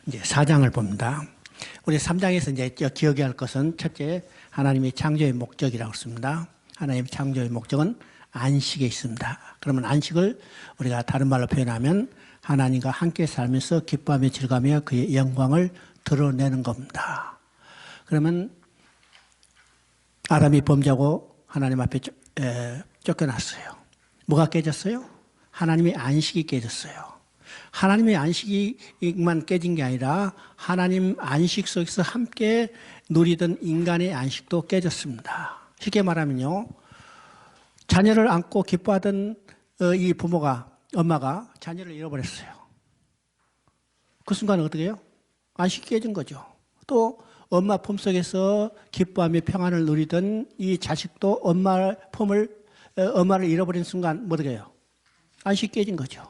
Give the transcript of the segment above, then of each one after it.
이제 4장을 봅니다. 우리 3장에서 이제 기억해야 할 것은 첫째, 하나님의 창조의 목적이라고 했습니다. 하나님의 창조의 목적은 안식에 있습니다. 그러면 안식을 우리가 다른 말로 표현하면 하나님과 함께 살면서 기뻐하며 즐거워하며 그의 영광을 드러내는 겁니다. 그러면 아담이 범죄하고 하나님 앞에 쫓겨났어요. 뭐가 깨졌어요? 하나님의 안식이 깨졌어요. 하나님의 안식이만 깨진 게 아니라 하나님 안식 속에서 함께 누리던 인간의 안식도 깨졌습니다. 쉽게 말하면요, 자녀를 안고 기뻐하던 이 부모가, 엄마가 자녀를 잃어버렸어요. 그 순간 어떻게 해요? 안식이 깨진 거죠. 또 엄마 품속에서 기뻐하며 평안을 누리던 이 자식도 엄마를 잃어버린 순간 어떻게 해요? 안식이 깨진 거죠.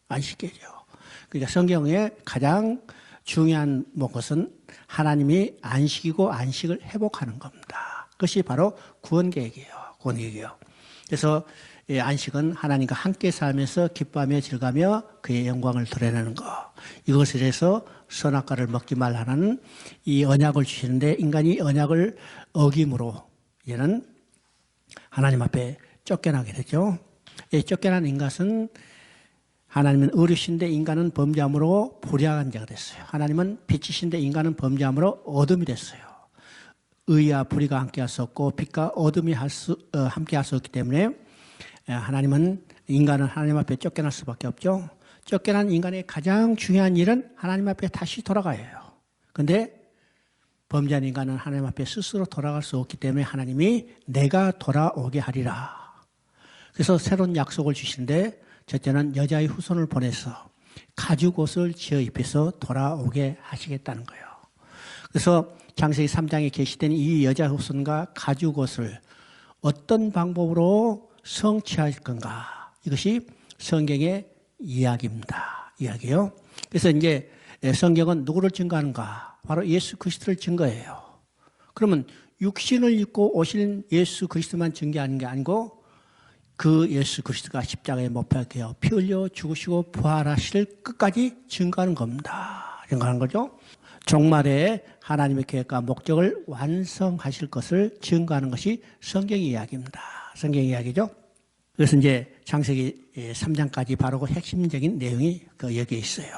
안식이 깨져. 그러니까 성경의 가장 중요한 것은 하나님이 안식이고 안식을 회복하는 겁니다. 그것이 바로 구원계획이에요. 구원계획이에요. 그래서 안식은 하나님과 함께 살면서 기뻐하며 즐거워하며 그의 영광을 드러내는 것. 이것을 해서 선악과를 먹지 말라는 이 언약을 주시는데 인간이 언약을 어김으로 얘는 하나님 앞에 쫓겨나게 되죠. 이 쫓겨난 인간은 하나님은 의로우신데 인간은 범죄함으로 불의한 자가 됐어요. 하나님은 빛이신데 인간은 범죄함으로 어둠이 됐어요. 의와 불의가 함께 할 수 없고 빛과 어둠이 함께 할 수 없기 때문에 하나님은 인간은 하나님 앞에 쫓겨날 수밖에 없죠. 쫓겨난 인간의 가장 중요한 일은 하나님 앞에 다시 돌아가야 해요. 그런데 범죄한 인간은 하나님 앞에 스스로 돌아갈 수 없기 때문에 하나님이 내가 돌아오게 하리라. 그래서 새로운 약속을 주시는데 첫째는 여자의 후손을 보내서 가죽옷을 지어 입혀서 돌아오게 하시겠다는 거예요. 그래서 창세기 3장에 게시된 이 여자 후손과 가죽옷을 어떤 방법으로 성취할 건가? 이것이 성경의 이야기입니다. 이야기요. 그래서 이제 성경은 누구를 증거하는가? 바로 예수 그리스도를 증거해요. 그러면 육신을 입고 오신 예수 그리스도만 증거하는 게 아니고 그 예수 그리스도가 십자가에 못 박혀 피 흘려 죽으시고 부활하실 끝까지 증거하는 겁니다. 증거하는 거죠. 종말에 하나님의 계획과 목적을 완성하실 것을 증거하는 것이 성경의 이야기입니다. 성경의 이야기죠. 그래서 이제 창세기 3장까지 바로 그 핵심적인 내용이 여기에 있어요.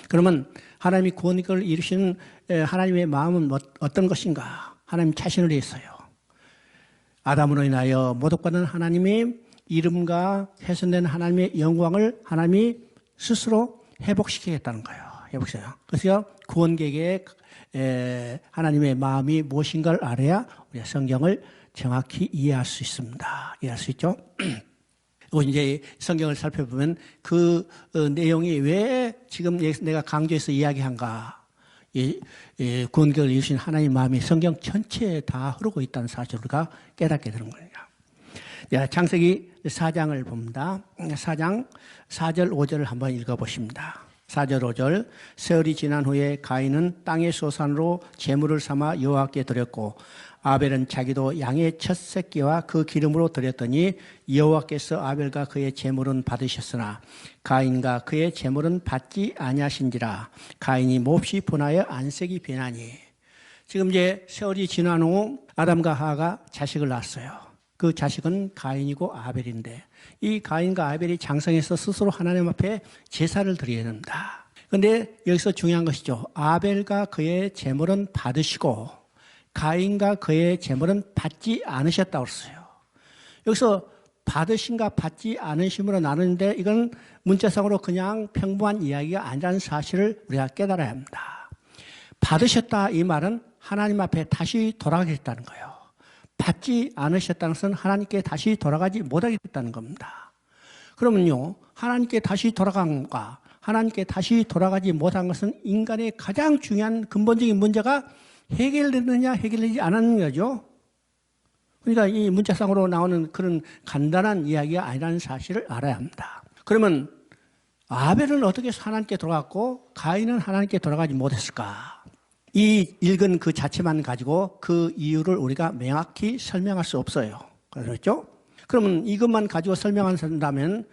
그러면 하나님이 구원을 이루시는 하나님의 마음은 어떤 것인가? 하나님 자신을 위해서요. 아담으로 인하여 모독받은 하나님의 이름과 훼손된 하나님의 영광을 하나님이 스스로 회복시키겠다는 거예요. 회복시켜요. 그래서 구원계획에 하나님의 마음이 무엇인가를 알아야 우리가 성경을 정확히 이해할 수 있습니다. 이해할 수 있죠? 이제 성경을 살펴보면 그 내용이 왜 지금 내가 강조해서 이야기한가? 구원계획을 이루신 하나님의 마음이 성경 전체에 다 흐르고 있다는 사실을 우리가 깨닫게 되는 거예요. 창세기 4장을 봅니다. 4장 4절 5절을 한번 읽어보십니다. 4절 5절 세월이 지난 후에 가인은 땅의 소산으로 제물을 삼아 여호와께 드렸고 아벨은 자기도 양의 첫 새끼와 그 기름으로 드렸더니 여호와께서 아벨과 그의 제물은 받으셨으나 가인과 그의 제물은 받지 아니하신지라. 가인이 몹시 분하여 안색이 변하니. 지금 이제 세월이 지난 후 아담과 하와가 자식을 낳았어요. 그 자식은 가인이고 아벨인데 이 가인과 아벨이 장성해서 스스로 하나님 앞에 제사를 드려야 됩니다. 그런데 여기서 중요한 것이죠. 아벨과 그의 제물은 받으시고 가인과 그의 제물은 받지 않으셨다고 했어요. 여기서 받으신가 받지 않으심으로 나누는데 이건 문자상으로 그냥 평범한 이야기가 아니라는 사실을 우리가 깨달아야 합니다. 받으셨다 이 말은 하나님 앞에 다시 돌아가겠다는 거예요. 받지 않으셨다는 것은 하나님께 다시 돌아가지 못하게 됐다는 겁니다. 그러면요, 하나님께 다시 돌아간가, 하나님께 다시 돌아가지 못한 것은 인간의 가장 중요한 근본적인 문제가 해결됐느냐, 해결되지 않았느냐죠. 그러니까 이 문자상으로 나오는 그런 간단한 이야기가 아니라는 사실을 알아야 합니다. 그러면 아벨은 어떻게 해서 하나님께 돌아갔고 가인은 하나님께 돌아가지 못했을까? 이 읽은 그 자체만 가지고 그 이유를 우리가 명확히 설명할 수 없어요. 그렇죠? 그러면 이것만 가지고 설명한다면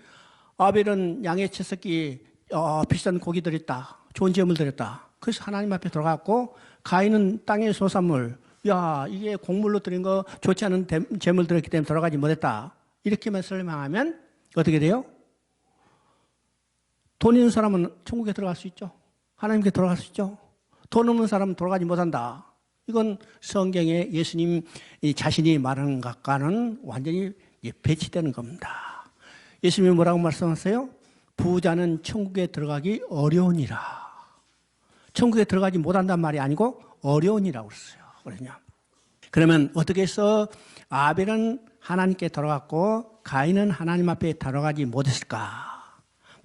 아벨은 양의 첫 새끼 비싼 고기 드렸다. 좋은 제물 드렸다. 그래서 하나님 앞에 들어갔고 가인은 땅의 소산물, 야 이게 곡물로 드린 거 좋지 않은 재물 들었기 때문에 들어가지 못했다. 이렇게만 설명하면 어떻게 돼요? 돈 있는 사람은 천국에 들어갈 수 있죠. 하나님께 들어갈 수 있죠. 돈 없는 사람은 들어가지 못한다. 이건 성경에 예수님 자신이 말하는 것과는 완전히 배치되는 겁니다. 예수님이 뭐라고 말씀하세요? 부자는 천국에 들어가기 어려우니라. 천국에 들어가지 못한단 말이 아니고 어려우니라고 그랬어요. 그러냐? 그러면 어떻게 해서 아벨은 하나님께 들어갔고 가인은 하나님 앞에 들어가지 못했을까?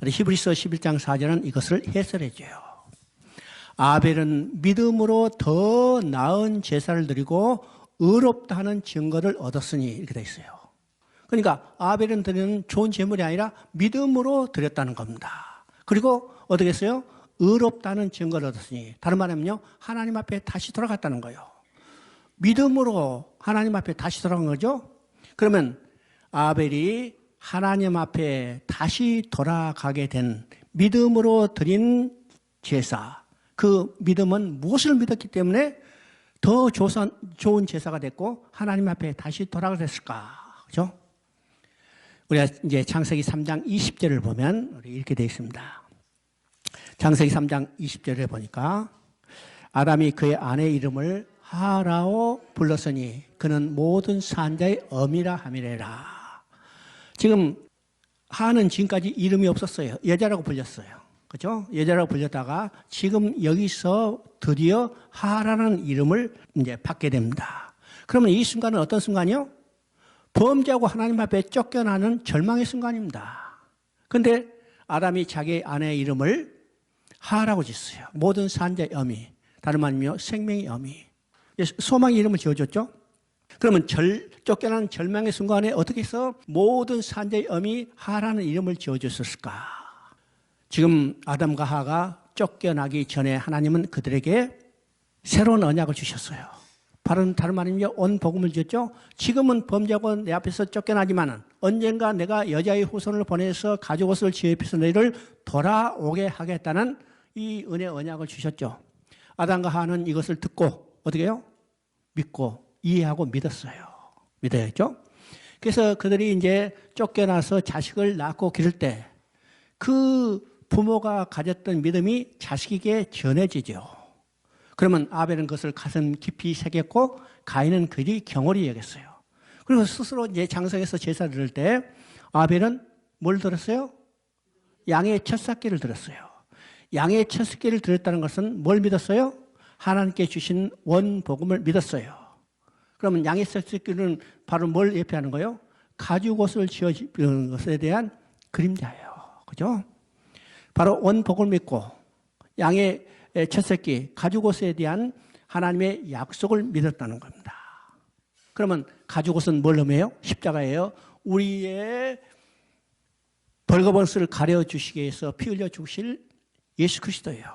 히브리서 11장 4절은 이것을 해설해 줘요. 아벨은 믿음으로 더 나은 제사를 드리고 의롭다 하는 증거를 얻었으니 이렇게 되어 있어요. 그러니까 아벨은 드리는 좋은 제물이 아니라 믿음으로 드렸다는 겁니다. 그리고 어떻게 했어요? 의롭다는 증거를 얻었으니, 다른 말하면요, 하나님 앞에 다시 돌아갔다는 거예요. 믿음으로 하나님 앞에 다시 돌아간 거죠. 그러면 아벨이 하나님 앞에 다시 돌아가게 된 믿음으로 드린 제사, 그 믿음은 무엇을 믿었기 때문에 더 좋은 제사가 됐고 하나님 앞에 다시 돌아가게 됐을까? 그죠? 우리가 이제 창세기 3장 20절을 보면 이렇게 되어 있습니다. 창세기 3장 20절에 보니까 아담이 그의 아내 이름을 하라오 불렀으니 그는 모든 산자의 어미라 하미래라. 지금 하는 지금까지 이름이 없었어요. 여자라고 불렸어요. 그죠? 여자라고 불렸다가 지금 여기서 드디어 하라는 이름을 이제 받게 됩니다. 그러면 이 순간은 어떤 순간이요? 범죄하고 하나님 앞에 쫓겨나는 절망의 순간입니다. 그런데 아담이 자기 아내의 이름을 하라고 짓어요. 모든 산자의 어미. 다른 말이며 생명의 어미. 소망의 이름을 지어줬죠. 그러면 쫓겨나는 절망의 순간에 어떻게 해서 모든 산자의 어미 하라는 이름을 지어줬을까? 지금 아담과 하가 쫓겨나기 전에 하나님은 그들에게 새로운 언약을 주셨어요. 바로 다른 말이며 온 복음을 주셨죠. 지금은 범죄하고 내 앞에서 쫓겨나지만은 언젠가 내가 여자의 후손을 보내서 가죽 옷을 지어 입혀서 너희를 돌아오게 하겠다는 이 은혜 언약을 주셨죠. 아담과 하는 이것을 듣고 어떻게 해요? 믿고 이해하고 믿었어요. 믿어야죠. 그래서 그들이 이제 쫓겨나서 자식을 낳고 기를 때 그 부모가 가졌던 믿음이 자식에게 전해지죠. 그러면 아벨은 그것을 가슴 깊이 새겼고 가인은 그리 경홀히 여겼어요. 그리고 스스로 이제 장성에서 제사를 드릴 때 아벨은 뭘 들었어요? 양의 첫 새끼를 들었어요. 양의 첫 새끼를 드렸다는 것은 뭘 믿었어요? 하나님께 주신 원복음을 믿었어요. 그러면 양의 첫 새끼는 바로 뭘 예표하는 거예요? 가죽 옷을 지어주는 것에 대한 그림자예요. 그죠? 바로 원복을 믿고 양의 첫 새끼, 가죽 옷에 대한 하나님의 약속을 믿었다는 겁니다. 그러면 가죽 옷은 뭘 의미해요? 십자가예요. 우리의 벌거벗을 가려주시기 위해서 피 흘려 주실 예수 그리스도예요.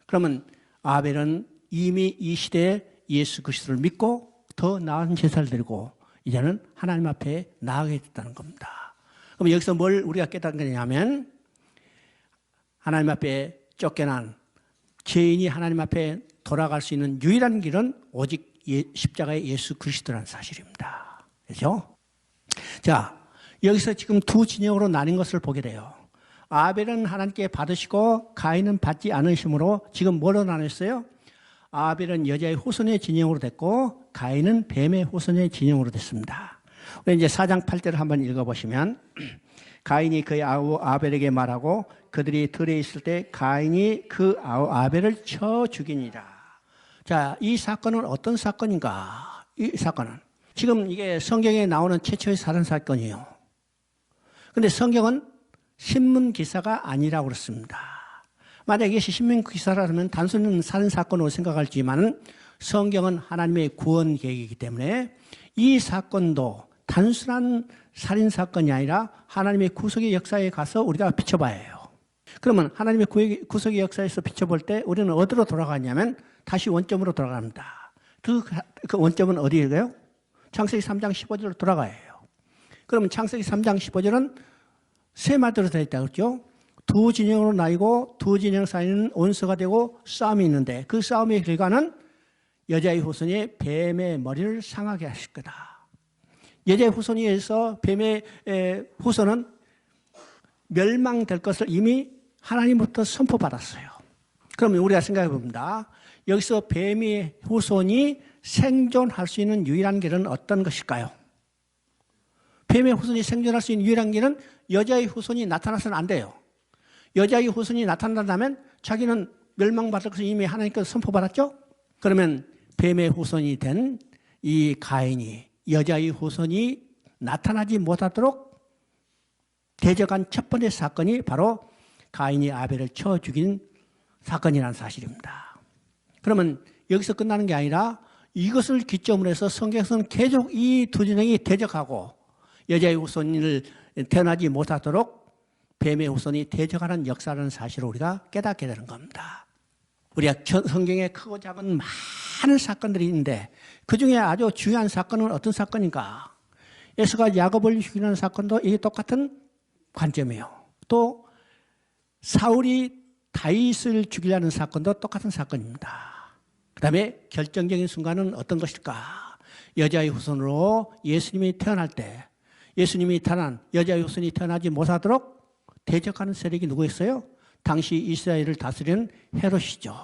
그러면 아벨은 이미 이 시대에 예수 그리스도를 믿고 더 나은 제사를 드리고 이제는 하나님 앞에 나아가게 됐다는 겁니다. 그럼 여기서 뭘 우리가 깨닫는 거냐면 하나님 앞에 쫓겨난 죄인이 하나님 앞에 돌아갈 수 있는 유일한 길은 오직 십자가의 예수 그리스도라는 사실입니다. 그렇죠? 자, 여기서 지금 두 진영으로 나뉜 것을 보게 돼요. 아벨은 하나님께 받으시고 가인은 받지 않으심으로 지금 뭐로 나눴어요? 아벨은 여자의 후손의 진영으로 됐고 가인은 뱀의 후손의 진영으로 됐습니다. 우리 이제 4장 8절을 한번 읽어보시면 가인이 그의 아우 아벨에게 말하고 그들이 들에 있을 때 가인이 그 아우 아벨을 쳐 죽이니라. 자, 이 사건은 어떤 사건인가? 이 사건은 지금 이게 성경에 나오는 최초의 살인 사건이에요. 그런데 성경은 신문 기사가 아니라고 그렇습니다. 만약 이것이 신문 기사라면 단순한 살인 사건으로 생각할지만 성경은 하나님의 구원 계획이기 때문에 이 사건도 단순한 살인 사건이 아니라 하나님의 구속의 역사에 가서 우리가 비춰봐야 해요. 그러면 하나님의 구속의 역사에서 비춰볼 때 우리는 어디로 돌아가냐면 다시 원점으로 돌아갑니다. 그 원점은 어디일까요? 창세기 3장 15절로 돌아가야 해요. 그러면 창세기 3장 15절은 세 마디로 되어 있다고 그랬죠? 두 진영으로 나뉘고 두 진영 사이는 원수가 되고 싸움이 있는데 그 싸움의 결과는 여자의 후손이 뱀의 머리를 상하게 하실 거다. 여자의 후손에 의해서 뱀의 후손은 멸망될 것을 이미 하나님부터 선포받았어요. 그러면 우리가 생각해 봅니다. 여기서 뱀의 후손이 생존할 수 있는 유일한 길은 어떤 것일까요? 뱀의 후손이 생존할 수 있는 유일한 길은 여자의 후손이 나타나서는 안 돼요. 여자의 후손이 나타난다면 자기는 멸망받을 것을 이미 하나님께서 선포받았죠? 그러면 뱀의 후손이 된 이 가인이 여자의 후손이 나타나지 못하도록 대적한 첫 번째 사건이 바로 가인이 아벨을 쳐 죽인 사건이라는 사실입니다. 그러면 여기서 끝나는 게 아니라 이것을 기점으로 해서 성경에서는 계속 이 두 진영이 대적하고 여자의 후손을 태어나지 못하도록 뱀의 후손이 대적하는 역사라는 사실을 우리가 깨닫게 되는 겁니다. 우리가 성경에 크고 작은 많은 사건들이 있는데 그중에 아주 중요한 사건은 어떤 사건인가? 에서가 야곱을 죽이는 사건도 이게 똑같은 관점이에요. 또 사울이 다윗을 죽이려는 사건도 똑같은 사건입니다. 그 다음에 결정적인 순간은 어떤 것일까? 여자의 후손으로 예수님이 태어날 때 예수님이 태어난 여자의 후손이 태어나지 못하도록 대적하는 세력이 누구였어요? 당시 이스라엘을 다스리는 헤롯이죠.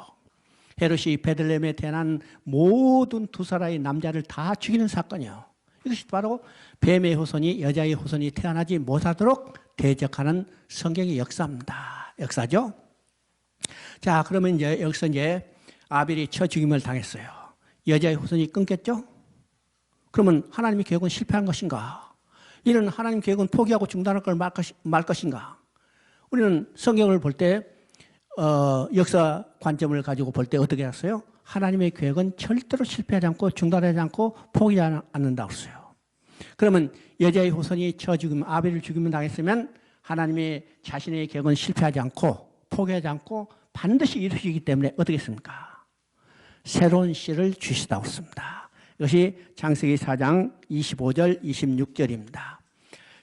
헤롯이 베들레헴에 태어난 모든 두 사람의 남자를 다 죽이는 사건이에요. 이것이 바로 뱀의 후손이 여자의 후손이 태어나지 못하도록 대적하는 성경의 역사입니다. 역사죠. 자, 그러면 이제 여기서 이제 아벨이 쳐 죽임을 당했어요. 여자의 후손이 끊겼죠? 그러면 하나님의 계획은 실패한 것인가? 이런 하나님 계획은 포기하고 중단할 걸 말 것인가? 우리는 성경을 볼 때 역사 관점을 가지고 볼 때 어떻게 했어요? 하나님의 계획은 절대로 실패하지 않고 중단하지 않고 포기하지 않는다고 했어요. 그러면 여자의 후손이 쳐 죽이면 아벨을 죽이면 당했으면 하나님의 자신의 계획은 실패하지 않고 포기하지 않고 반드시 이루시기 때문에 어떻게 했습니까? 새로운 씨를 주시다고 했습니다. 이것이 창세기 4장 25절 26절입니다.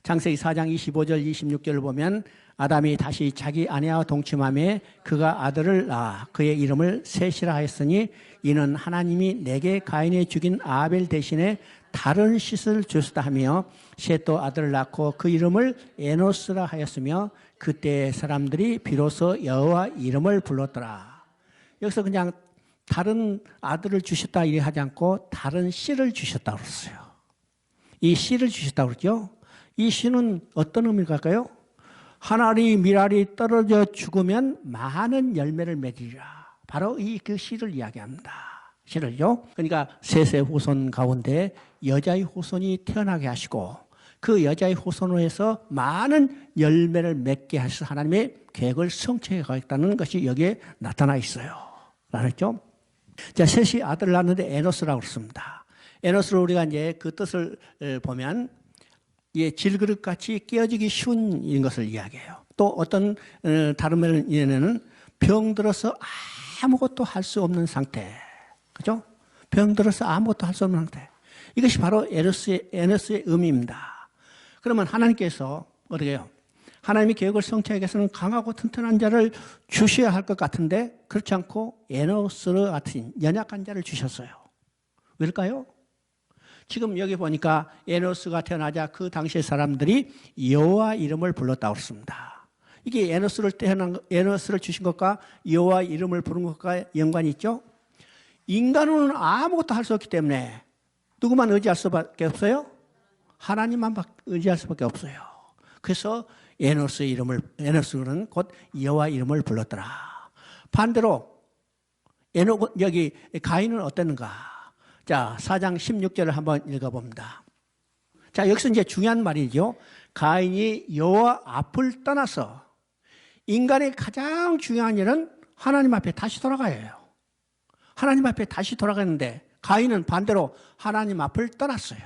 창세기 4장 25절 26절을 보면 아담이 다시 자기 아내와 동침하며 그가 아들을 낳아 그의 이름을 셋이라 하였으니 이는 하나님이 내게 가인이 죽인 아벨 대신에 다른 씻을 주시다 하며 셋도 아들을 낳고 그 이름을 에노스라 하였으며 그때 사람들이 비로소 여호와 이름을 불렀더라. 여기서 그냥 다른 아들을 주셨다 이래 하지 않고 다른 씨를 주셨다고 그랬어요. 이 씨를 주셨다고 그러죠. 이 씨는 어떤 의미일까요? 한 알이 밀알이 떨어져 죽으면 많은 열매를 맺으리라. 바로 그 씨를 이야기합니다. 씨를요. 그러니까 셋의 후손 가운데 여자의 후손이 태어나게 하시고 그 여자의 후손으로 해서 많은 열매를 맺게 하셔서 하나님의 계획을 성취해 가겠다는 것이 여기에 나타나 있어요. 알았죠? 자, 셋이 아들을 낳았는데 에노스라고 그랬습니다. 에노스를 우리가 이제 그 뜻을 보면 질그릇같이 깨어지기 쉬운 이런 것을 이야기해요. 또 어떤 다른 면에는 병들어서 아무것도 할 수 없는 상태. 그죠? 병들어서 아무것도 할 수 없는 상태. 이것이 바로 에노스의 의미입니다. 그러면 하나님께서 어떻게 해요? 하나님의 계획을 성취하기 위해서는 강하고 튼튼한 자를 주셔야 할 것 같은데 그렇지 않고 에노스 같은 연약한 자를 주셨어요. 왜일까요? 지금 여기 보니까 에노스가 태어나자 그 당시의 사람들이 여호와 이름을 불렀다고 했습니다. 이게 에노스를 주신 것과 여호와 이름을 부른 것과 연관이 있죠? 인간은 아무것도 할 수 없기 때문에 누구만 의지할 수밖에 없어요? 하나님만 의지할 수밖에 없어요. 그래서 에노스는 곧 여호와 이름을 불렀더라. 반대로 여기 가인은 어땠는가? 자, 4장 16절을 한번 읽어봅니다. 자, 여기서 이제 중요한 말이죠. 가인이 여호와 앞을 떠나서 인간의 가장 중요한 일은 하나님 앞에 다시 돌아가야 해요. 하나님 앞에 다시 돌아가는데 가인은 반대로 하나님 앞을 떠났어요.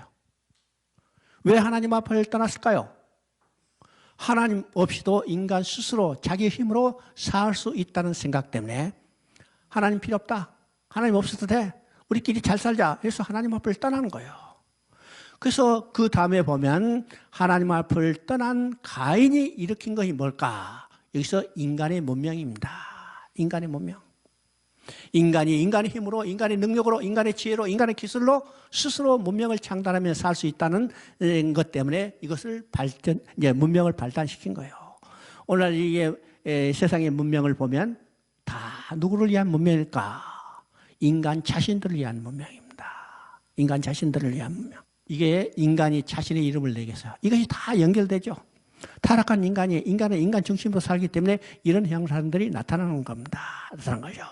왜 하나님 앞을 떠났을까요? 하나님 없이도 인간 스스로 자기 힘으로 살 수 있다는 생각 때문에 하나님 필요 없다. 하나님 없어도 돼. 우리끼리 잘 살자. 그래서 하나님 앞을 떠나는 거예요. 그래서 그 다음에 보면 하나님 앞을 떠난 가인이 일으킨 것이 뭘까? 여기서 인간의 문명입니다. 인간의 문명. 인간이 인간의 힘으로, 인간의 능력으로, 인간의 지혜로, 인간의 기술로 스스로 문명을 창달하며 살 수 있다는 것 때문에 이것을 이제 문명을 발달시킨 거예요. 오늘 이게 세상의 문명을 보면 다 누구를 위한 문명일까? 인간 자신들을 위한 문명입니다. 인간 자신들을 위한 문명. 이게 인간이 자신의 이름을 내겠어요. 이것이 다 연결되죠. 타락한 인간은 인간 중심으로 살기 때문에 이런 현상들이 나타나는 겁니다. 나타나는 거죠.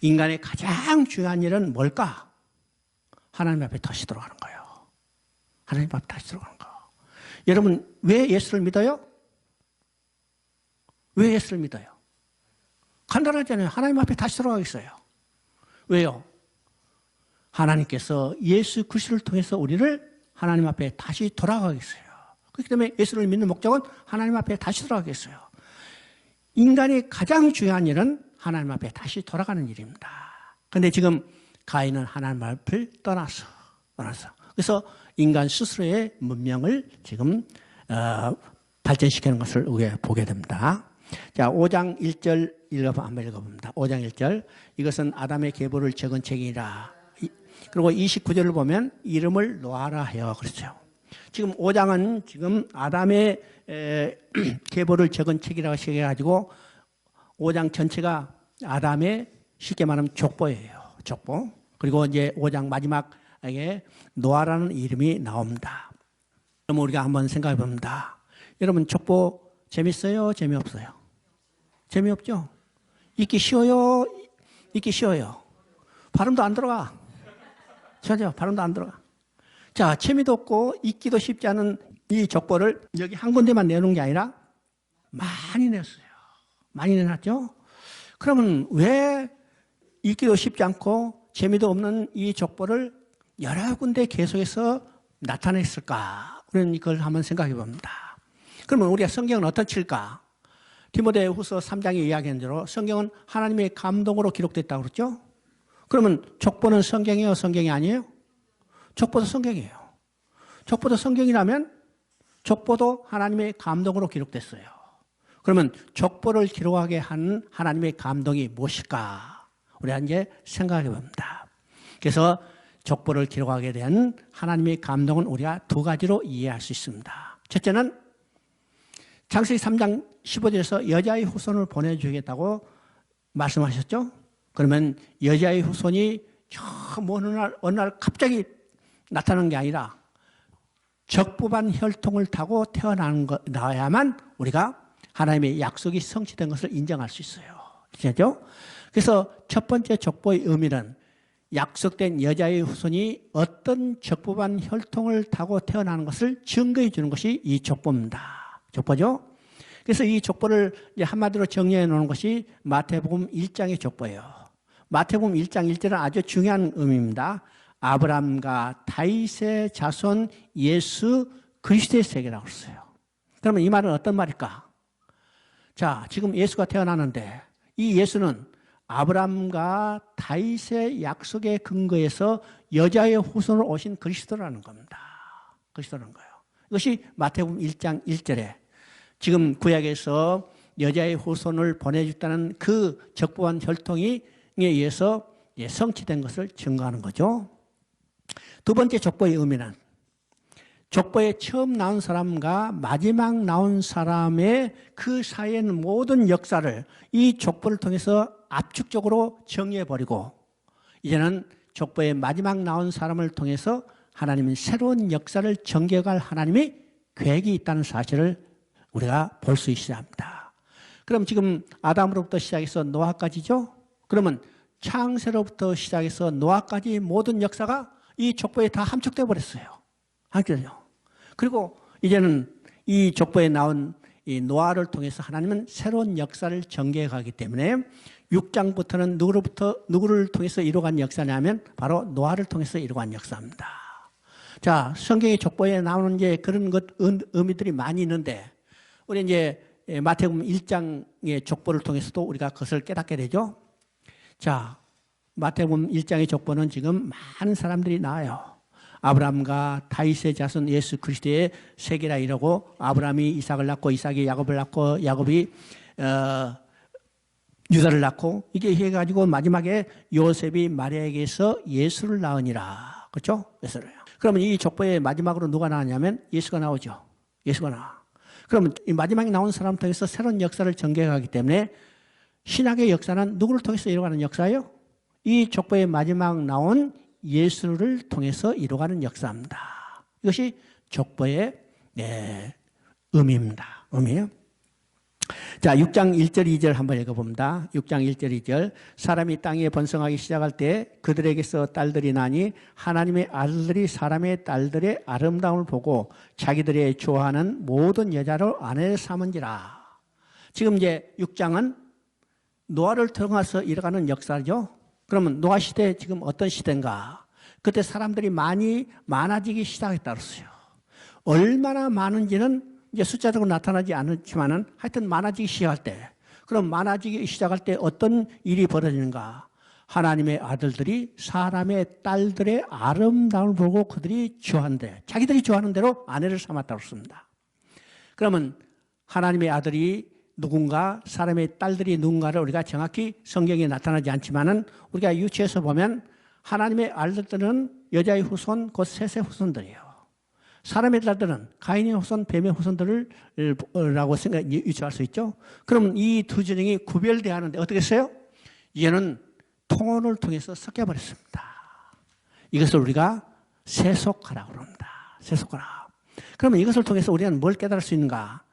인간의 가장 중요한 일은 뭘까? 하나님 앞에 다시 들어가는 거예요. 하나님 앞에 다시 들어가는 거. 여러분, 왜 예수를 믿어요? 왜 예수를 믿어요? 간단하잖아요. 하나님 앞에 다시 들어가겠어요. 왜요? 하나님께서 예수 그리스도를 통해서 우리를 하나님 앞에 다시 돌아가겠어요. 그렇기 때문에 예수를 믿는 목적은 하나님 앞에 다시 돌아가겠어요. 인간의 가장 중요한 일은 하나님 앞에 다시 돌아가는 일입니다. 그런데 지금 가인은 하나님 앞을 떠났어. 그래서 인간 스스로의 문명을 지금 발전시키는 것을 우리가 보게 됩니다. 자, 5장 1절 한번 읽어봅니다. 5장 1절. 이것은 아담의 계보를 적은 책이라. 그리고 29절을 보면 이름을 노아라 하여 그렇죠. 지금 5장은 지금 아담의 계보를 적은 책이라고 시작해가지고 5장 전체가 아담의 쉽게 말하면 족보예요. 족보. 그리고 이제 5장 마지막에 노아라는 이름이 나옵니다. 그럼 우리가 한번 생각해 봅니다. 여러분, 족보 재밌어요? 재미없어요? 재미없죠? 읽기 쉬워요? 읽기 쉬워요? 발음도 안 들어가. 전혀 발음도 안 들어가. 자, 재미도 없고 읽기도 쉽지 않은 이 족보를 여기 한 군데만 내놓은 게 아니라 많이 냈어요. 많이 내놨죠? 그러면 왜 읽기도 쉽지 않고 재미도 없는 이 족보를 여러 군데 계속해서 나타냈을까? 우리는 이걸 한번 생각해 봅니다. 그러면 우리가 성경은 어떤 칠까? 디모데후서 3장에 이야기한 대로 성경은 하나님의 감동으로 기록됐다고 그랬죠? 그러면 족보는 성경이에요? 성경이 아니에요? 족보도 성경이에요. 족보도 성경이라면 족보도 하나님의 감동으로 기록됐어요. 그러면 족보를 기록하게 한 하나님의 감동이 무엇일까? 우리가 이제 생각해 봅니다. 그래서 족보를 기록하게 된 하나님의 감동은 우리가 두 가지로 이해할 수 있습니다. 첫째는 창세기 3장 15절에서 여자의 후손을 보내주겠다고 말씀하셨죠? 그러면 여자의 후손이 어느 날 갑자기 나타나는 게 아니라 적부반 혈통을 타고 태어나야만 우리가 하나님의 약속이 성취된 것을 인정할 수 있어요. 그렇죠? 그래서 첫 번째 족보의 의미는 약속된 여자의 후손이 어떤 적부반 혈통을 타고 태어나는 것을 증거해 주는 것이 이 족보입니다. 족보죠? 그래서 이 족보를 한마디로 정리해 놓은 것이 마태복음 1장의 족보예요. 마태복음 1장 1절은 아주 중요한 의미입니다. 아브라함과 다윗의 자손 예수 그리스도의 세계라고 했어요. 그러면 이 말은 어떤 말일까? 자, 지금 예수가 태어나는데 이 예수는 아브라함과 다윗의 약속의 근거에서 여자의 후손으로 오신 그리스도라는 겁니다. 그리스도라는 거예요. 이것이 마태복음 1장 1절에 지금 구약에서 여자의 후손을 보내줬다는 그 적부한 혈통에 의해서 성취된 것을 증거하는 거죠. 두 번째 족보의 의미는 족보에 처음 나온 사람과 마지막 나온 사람의 그 사이의 모든 역사를 이 족보를 통해서 압축적으로 정리해버리고 이제는 족보에 마지막 나온 사람을 통해서 하나님은 새로운 역사를 전개할 하나님의 계획이 있다는 사실을 우리가 볼 수 있어야 합니다. 그럼 지금 아담으로부터 시작해서 노아까지죠? 그러면 창세로부터 시작해서 노아까지 모든 역사가 이 족보에 다 함축되어 버렸어요. 함축되죠. 그리고 이제는 이 족보에 나온 이 노아를 통해서 하나님은 새로운 역사를 전개해 가기 때문에 6장부터는 누구를 통해서 이루어간 역사냐면 바로 노아를 통해서 이루어간 역사입니다. 자, 성경의 족보에 나오는 이제 그런 의미들이 많이 있는데 우리 이제 마태복음 1장의 족보를 통해서도 우리가 그것을 깨닫게 되죠. 자, 마태복음 1장의 족보는 지금 많은 사람들이 나와요. 아브라함과 다윗의 자손 예수 그리스도의 세계라 이러고 아브라함이 이삭을 낳고 이삭이 야곱을 낳고 야곱이 유다를 낳고 이게 해가지고 마지막에 요셉이 마리아에게서 예수를 낳으니라. 그렇죠? 예수를. 그러면 이 족보의 마지막으로 누가 나왔냐면 예수가 나오죠. 예수가 나와. 그러면 이 마지막에 나온 사람 통해서 새로운 역사를 전개하기 때문에 신학의 역사는 누구를 통해서 이루어가는 역사예요? 이 족보의 마지막 나온 예수를 통해서 이루어가는 역사입니다. 이것이 족보의 의미입니다. 의미예요. 자, 6장 1절 2절 한번 읽어봅니다. 6장 1절 2절. 사람이 땅에 번성하기 시작할 때 그들에게서 딸들이 나니 하나님의 아들들이 사람의 딸들의 아름다움을 보고 자기들의 좋아하는 모든 여자를 아내를 삼은지라. 지금 이제 6장은 노아를 통해서 일어가는 역사죠. 그러면 노아 시대 지금 어떤 시대인가? 그때 사람들이 많아지기 시작했다 그랬어요. 얼마나 많은지는 이제 숫자적으로 나타나지 않지만은 하여튼 많아지기 시작할 때, 그럼 많아지기 시작할 때 어떤 일이 벌어지는가? 하나님의 아들들이 사람의 딸들의 아름다움을 보고 그들이 좋아한대. 자기들이 좋아하는 대로 아내를 삼았다고 했습니다. 그러면 하나님의 아들이 누군가, 사람의 딸들이 누군가를 우리가 정확히 성경에 나타나지 않지만은 우리가 유치해서 보면 하나님의 아들들은 여자의 후손, 곧 셋의 후손들이에요. 사람의 딸들은 가인의 후손, 뱀의 후손들이라고 유추할 수 있죠. 그러면 이 두 진영이 구별되어야 하는데 어떻게 했어요? 얘는 통혼을 통해서 섞여버렸습니다. 이것을 우리가 세속화라고 합니다. 세속화라. 그러면 이것을 통해서 우리는 뭘 깨달을 수 있는가?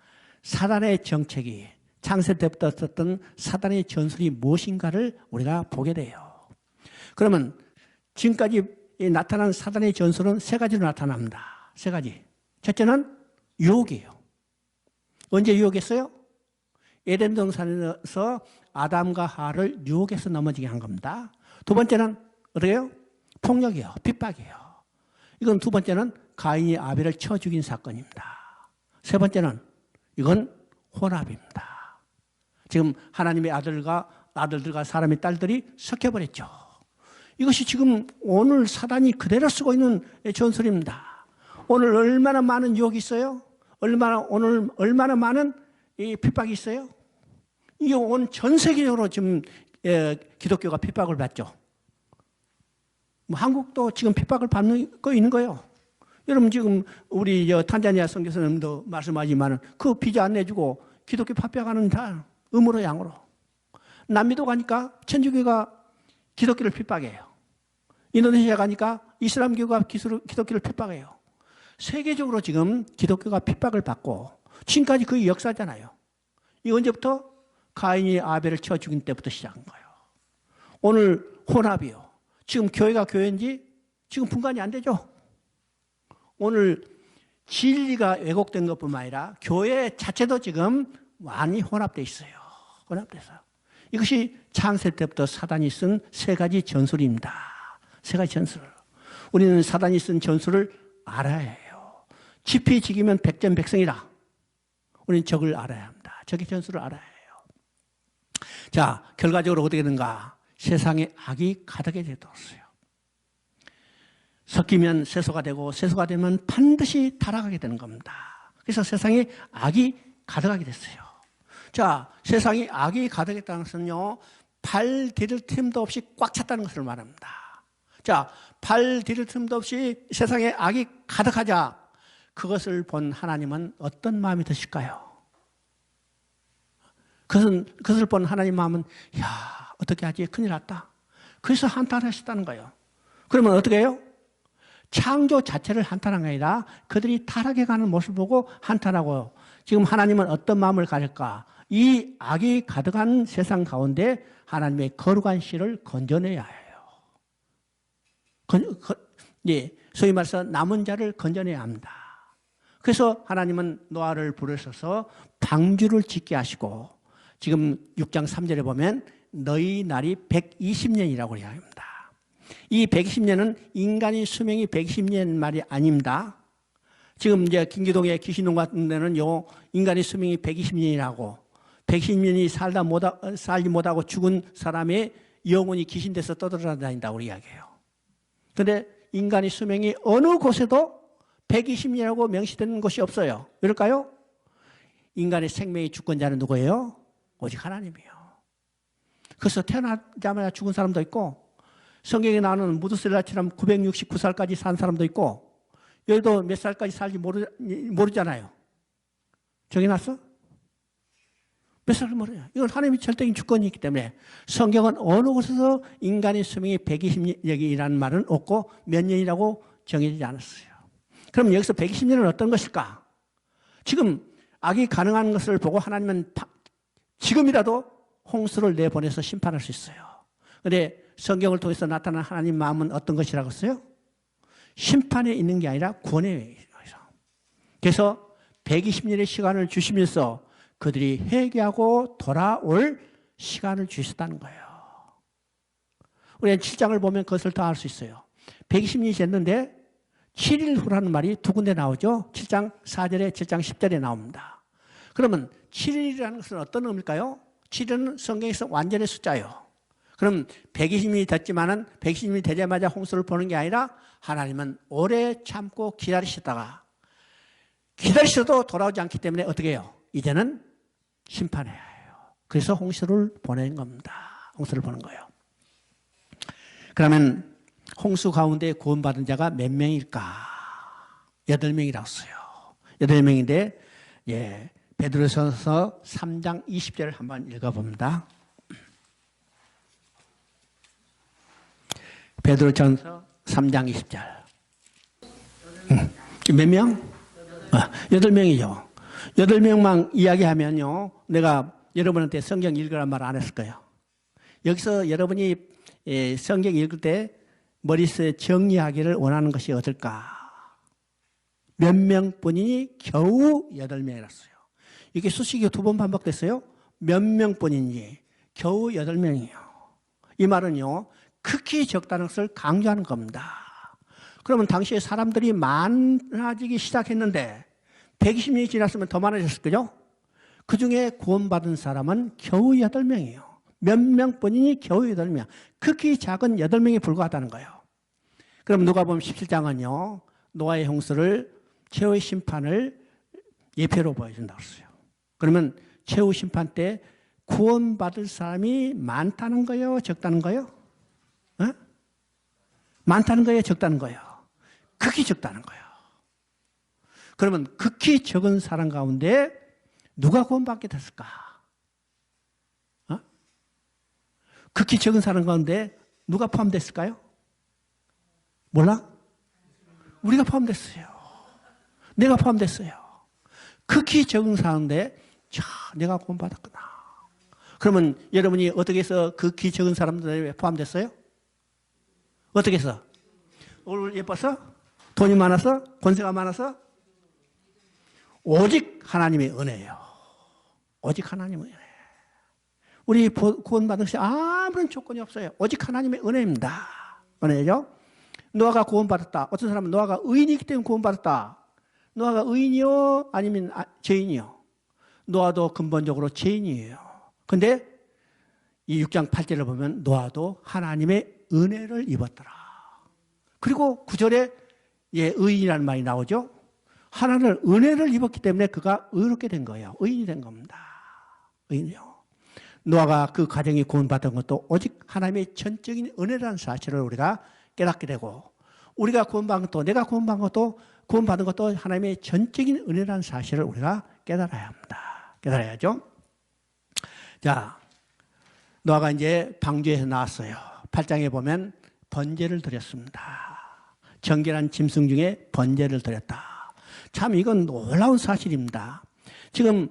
사단의 정책이, 창세 때부터 썼던 사단의 전술이 무엇인가를 우리가 보게 돼요. 그러면 지금까지 나타난 사단의 전술은 세 가지로 나타납니다. 세 가지. 첫째는 유혹이에요. 언제 유혹했어요? 에덴 동산에서 아담과 하와를 유혹해서 넘어지게 한 겁니다. 두 번째는 어떻게 해요? 폭력이에요. 핍박이에요. 이건 두 번째는 가인이 아벨을 쳐 죽인 사건입니다. 세 번째는 이건 혼합입니다. 지금 하나님의 아들들과 사람의 딸들이 섞여버렸죠. 이것이 지금 오늘 사단이 그대로 쓰고 있는 전술입니다. 오늘 얼마나 많은 유혹이 있어요? 오늘 얼마나 많은 이 핍박이 있어요? 이게 온 전 세계적으로 지금 기독교가 핍박을 받죠. 뭐 한국도 지금 핍박을 받는 거 있는 거예요. 여러분 지금 우리 탄자니아 선교사님도 말씀하지만 그 비자 안 내주고 기독교 핍박하는 다 음으로 양으로. 남미도 가니까 천주교가 기독교를 핍박해요. 인도네시아 가니까 이슬람교가 기독교를 핍박해요. 세계적으로 지금 기독교가 핍박을 받고 지금까지 그 역사잖아요. 이 언제부터? 가인이 아벨을 쳐 죽인 때부터 시작한 거예요. 오늘 혼합이요. 지금 교회가 교회인지 지금 분간이 안 되죠. 오늘 진리가 왜곡된 것뿐만 아니라 교회 자체도 지금 많이 혼합되어 있어요. 혼합되어 있어요. 이것이 창세 때부터 사단이 쓴 세 가지 전술입니다. 세 가지 전술. 우리는 사단이 쓴 전술을 알아야 해요. 지피지기면 백전백승이라. 우리는 적을 알아야 합니다. 적의 전술을 알아야 해요. 자, 결과적으로 어떻게 되는가? 세상에 악이 가득해 되었어요. 섞이면 세소가 되고 세소가 되면 반드시 타락하게 되는 겁니다. 그래서 세상에 악이 가득하게 됐어요. 자, 세상에 악이 가득했다는 것은요, 발 디딜 틈도 없이 꽉 찼다는 것을 말합니다. 자, 발 디딜 틈도 없이 세상에 악이 가득하자 그것을 본 하나님은 어떤 마음이 드실까요? 그것을 본 하나님 마음은 야, 어떻게 하지? 큰일 났다. 그래서 한탄하셨다는 거예요. 그러면 어떻게 해요? 창조 자체를 한탄한 게 아니라 그들이 타락해가는 모습을 보고 한탄하고 지금 하나님은 어떤 마음을 가질까? 이 악이 가득한 세상 가운데 하나님의 거룩한 씨를 건져내야 해요. 소위 말해서 남은 자를 건져내야 합니다. 그래서 하나님은 노아를 부르셔서 방주를 짓게 하시고 지금 6장 3절에 보면 너희 날이 120년이라고 이야기합니다. 이 120년은 인간의 수명이 120년 말이 아닙니다. 지금 이제 김기동의 기신동 같은 데는 인간의 수명이 120년이라고 120년이 살지 못하고 죽은 사람의 영혼이 귀신돼서 떠돌아다닌다고 이야기해요. 그런데 인간의 수명이 어느 곳에도 120년이라고 명시되는 곳이 없어요. 왜일까요? 인간의 생명의 주권자는 누구예요? 오직 하나님이요. 그래서 태어나자마자 죽은 사람도 있고, 성경에 나오는 무드셀라처럼 969살까지 산 사람도 있고, 여기도 몇 살까지 살지 모르잖아요. 정해놨어? 몇 살을 모르냐. 이건 하나님의 절대적인 주권이 있기 때문에 성경은 어느 곳에서 인간의 수명이 120년이라는 말은 없고 몇 년이라고 정해지지 않았어요. 그럼 여기서 120년은 어떤 것일까? 지금 악이 가능한 것을 보고 하나님은 지금이라도 홍수를 내보내서 심판할 수 있어요. 그런데 성경을 통해서 나타난 하나님 마음은 어떤 것이라고 했어요? 심판에 있는 게 아니라 구원에 있는 거죠. 그래서 120년의 시간을 주시면서 그들이 회개하고 돌아올 시간을 주셨다는 거예요. 우리는 7장을 보면 그것을 더 알 수 있어요. 120년이 됐는데 7일 후라는 말이 두 군데 나오죠. 7장 4절에 7장 10절에 나옵니다. 그러면 7일이라는 것은 어떤 의미일까요? 7일은 성경에서 완전의 숫자예요. 그럼 120년이 됐지만은 120년이 되자마자 홍수를 보는 게 아니라 하나님은 오래 참고 기다리셨다가 기다리셔도 돌아오지 않기 때문에 어떻게 해요? 이제는 심판해야 해요. 그래서 홍수를 보낸 겁니다. 홍수를 보는 거예요. 그러면 홍수 가운데 구원받은 자가 몇 명일까? 8명이라고 써요. 8명인데, 예, 베드로전서 3장 20절을 한번 읽어봅니다. 베드로전서 3장 20절. 몇 명? 8명이죠. 8명만 이야기하면요, 내가 여러분한테 성경 읽으란 말 안 했을 거예요. 여기서 여러분이 성경 읽을 때 머릿속에 정리하기를 원하는 것이 어떨까? 몇 명뿐이니 겨우 8명이랐어요. 이게 수식이 2번 반복됐어요. 몇 명뿐이니 겨우 8명이에요. 이 말은요, 극히 적다는 것을 강조하는 겁니다. 그러면 당시에 사람들이 많아지기 시작했는데 120년이 지났으면 더 많아졌을 거죠? 그 중에 구원받은 사람은 겨우 8명이에요. 몇 명뿐이니 겨우 8명. 극히 작은 8명에 불과하다는 거예요. 그럼 누가복음 17장은요, 노아의 홍수를 최후의 심판을 예표로 보여준다고 했어요. 그러면 최후 심판 때 구원받을 사람이 많다는 거예요? 적다는 거예요? 어? 많다는 거예요? 적다는 거예요? 극히 적다는 거예요. 그러면 극히 적은 사람 가운데 누가 구원받게 됐을까? 어? 극히 적은 사람 가운데 누가 포함됐을까요? 몰라? 우리가 포함됐어요. 내가 포함됐어요. 극히 적은 사람인데, 자, 내가 구원받았구나. 그러면 여러분이 어떻게 해서 극히 적은 사람들에 포함됐어요? 어떻게 해서? 얼굴 예뻐서? 돈이 많아서? 권세가 많아서? 오직 하나님의 은혜예요. 오직 하나님의 은혜. 우리 구원받은 것이 아무런 조건이 없어요. 오직 하나님의 은혜입니다. 은혜죠? 노아가 구원받았다. 어떤 사람은 노아가 의인이기 때문에 구원받았다. 노아가 의인이요? 아니면 죄인이요? 노아도 근본적으로 죄인이에요. 근데 이 6장 8절을 보면 노아도 하나님의 은혜를 입었더라. 그리고 9절에 예, 의인이라는 말이 나오죠. 하나님을 은혜를 입었기 때문에 그가 의롭게 된 거예요. 의인이 된 겁니다. 의인이요. 노아가 그 가정이 구원받은 것도 오직 하나님의 전적인 은혜라는 사실을 우리가 깨닫게 되고, 우리가 구원받은 것도, 내가 구원받은 것도 하나님의 전적인 은혜라는 사실을 우리가 깨달아야 합니다. 깨달아야죠. 자, 노아가 이제 방주에서 나왔어요. 8장에 보면 번제를 드렸습니다. 정결한 짐승 중에 번제를 드렸다. 참 이건 놀라운 사실입니다. 지금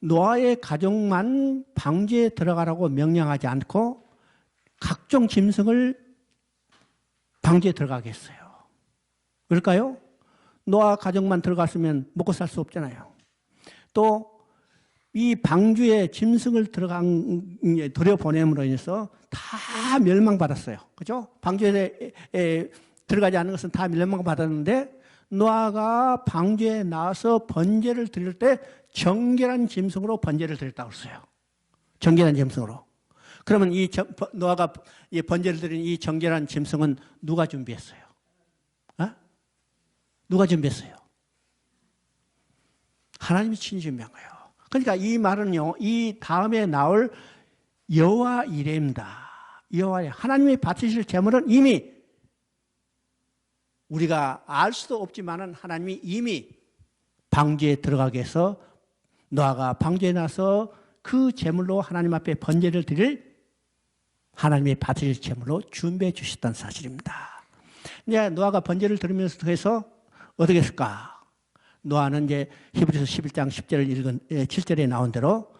노아의 가족만 방주에 들어가라고 명령하지 않고 각종 짐승을 방주에 들어가게 했어요. 그럴까요? 노아 가족만 들어갔으면 먹고 살 수 없잖아요. 또 이 방주에 짐승을 들여보냄으로 인해서 다 멸망받았어요. 그죠? 방주에 들어가지 않는 것은 다 멸망받았는데, 노아가 방주에 나와서 번제를 드릴 때 정결한 짐승으로 번제를 드렸다고 했어요. 정결한 짐승으로. 그러면 노아가 번제를 드린 이 정결한 짐승은 누가 준비했어요? 어? 누가 준비했어요? 하나님이 친히 준비한 거예요. 그러니까 이 말은요, 이 다음에 나올 여호와 이레입니다. 여호와 하나님이 바치실 제물은 이미 우리가 알 수도 없지만은 하나님이 이미 방주에 들어가게 해서 노아가 방주에 나서 그 제물로 하나님 앞에 번제를 드릴 하나님의 바칠 제물로 준비해 주셨다는 사실입니다. 이제 노아가 번제를 드리면서 해서 어떻게 했을까? 노아는 이제 히브리서 11장 10절을 읽은 7절에 나온 대로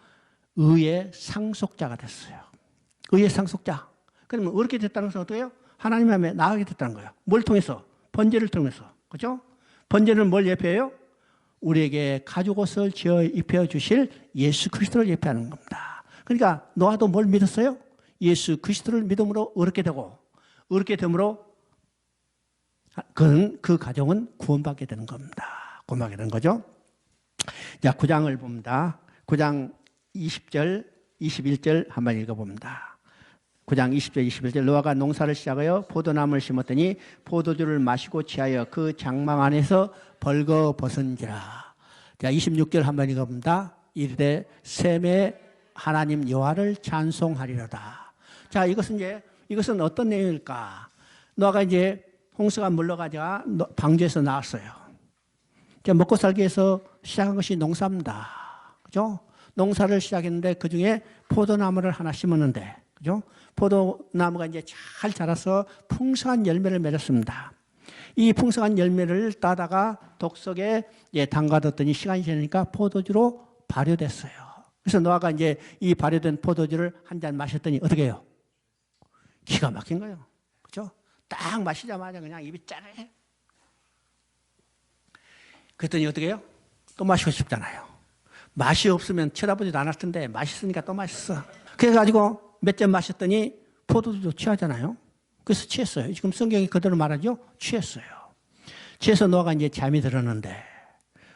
의의 상속자가 됐어요. 의의 상속자. 그러면 어떻게 됐다는 것은 어떻게 해요? 하나님 앞에 나가게 됐다는 거예요. 뭘 통해서? 번제를 통해서. 그렇죠? 번제는 뭘 예표해요? 우리에게 가죽 옷을 지어 입혀 주실 예수 그리스도를 예표하는 겁니다. 그러니까 노아도 뭘 믿었어요? 예수 그리스도를 믿음으로 의롭게 되고, 의롭게 됨으로 그 가정은 구원받게 되는 겁니다. 구원받게 되는 거죠. 자, 9장을 봅니다. 9장 20절, 21절 한번 읽어봅니다. 9장 20절, 21절 노아가 농사를 시작하여 포도나무를 심었더니 포도주를 마시고 취하여 그 장막 안에서 벌거벗은지라. 자, 26절 한번 읽어봅니다. 이르되 셈의 하나님 여호와를 찬송하리로다. 자, 이것은 어떤 내용일까? 노아가 이제 홍수가 물러가자 방주에서 나왔어요. 먹고 살기 위해서 시작한 것이 농사입니다. 그죠? 농사를 시작했는데 그 중에 포도나무를 하나 심었는데, 그죠? 포도나무가 이제 잘 자라서 풍성한 열매를 맺었습니다. 이 풍성한 열매를 따다가 독 속에 담가뒀더니 시간이 지나니까 포도주로 발효됐어요. 그래서 노아가 이제 이 발효된 포도주를 한 잔 마셨더니 어떻게 해요? 기가 막힌 거예요. 그죠? 딱 마시자마자 그냥 입이 짜르해. 그랬더니 어떻게 해요? 또 마시고 싶잖아요. 맛이 없으면 쳐다보지도 않을 텐데 맛있으니까 또 맛있어. 그래가지고 몇 잔 마셨더니 포도주도 취하잖아요. 그래서 취했어요. 지금 성경이 그대로 말하죠. 취했어요. 취해서 노아가 이제 잠이 들었는데,